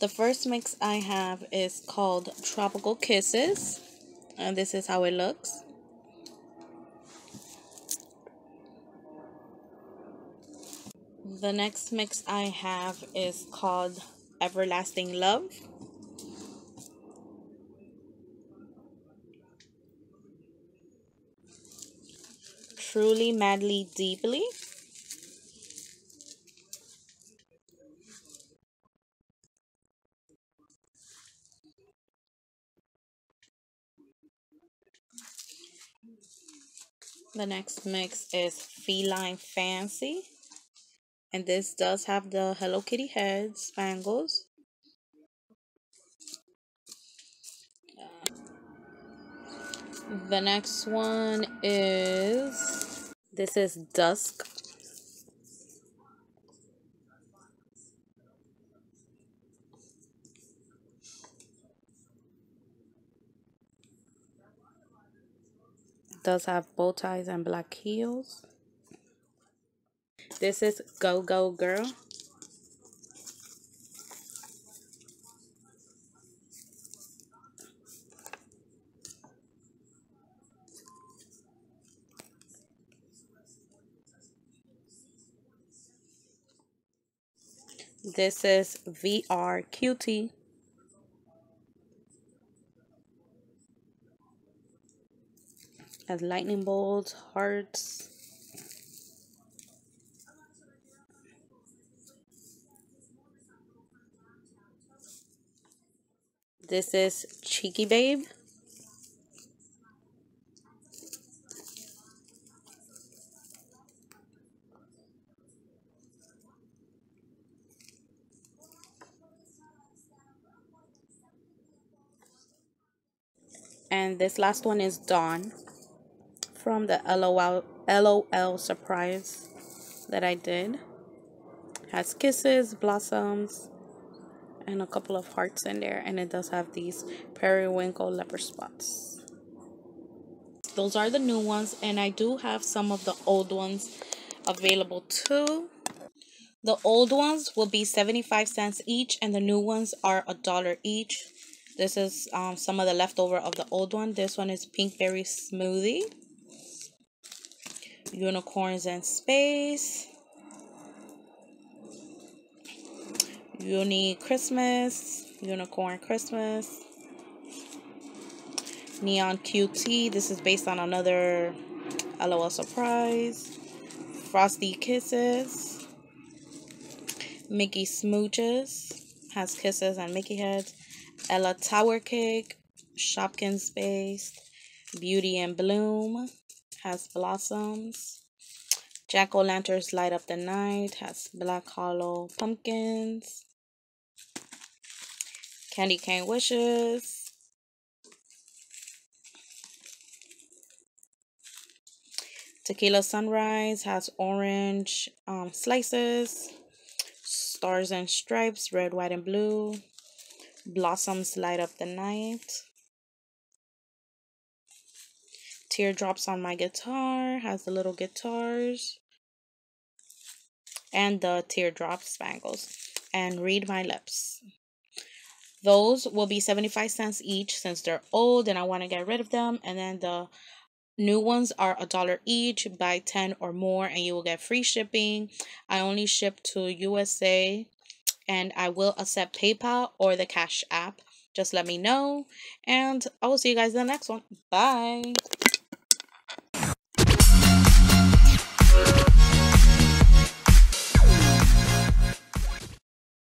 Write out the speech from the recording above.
The first mix I have is called Tropical Kisses, and this is how it looks. The next mix I have is called Everlasting Love. Truly, Madly, Deeply. The next mix is Feline Fancy, and this does have the Hello Kitty head spangles. The next one is, this is Dusk. Does have bow ties and black heels. This is Go Go Girl. This is VR Cutie. Has lightning bolts, hearts. This is Cheeky Babe. And this last one is Dawn from the LOL surprise that I did. Has kisses, blossoms, and a couple of hearts in there. And it does have these periwinkle leopard spots. Those are the new ones, and I do have some of the old ones available too. The old ones will be 75 cents each, and the new ones are $1 each. This is some of the leftover of the old one. This one is Pinkberry Smoothie, Unicorns in Space, Uni Christmas, Unicorn Christmas, Neon QT. This is based on another LOL surprise. Frosty Kisses, Mickey Smooches, has kisses and Mickey heads. Ella Tower Cake, Shopkins based. Beauty and Bloom, has blossoms. Jack-o'-lanterns Light Up the Night, has black hollow pumpkins. Candy Cane Wishes. Tequila Sunrise has orange slices. Stars and Stripes, red, white, and blue. Blossoms Light Up the Night. Teardrops on My Guitar has the little guitars and the teardrop spangles. And Read My Lips. Those will be 75 cents each since they're old and I want to get rid of them. And then the new ones are $1 each. Buy 10 or more and you will get free shipping. I only ship to USA, and I will accept PayPal or the Cash App. Just let me know, and I will see you guys in the next one. Bye.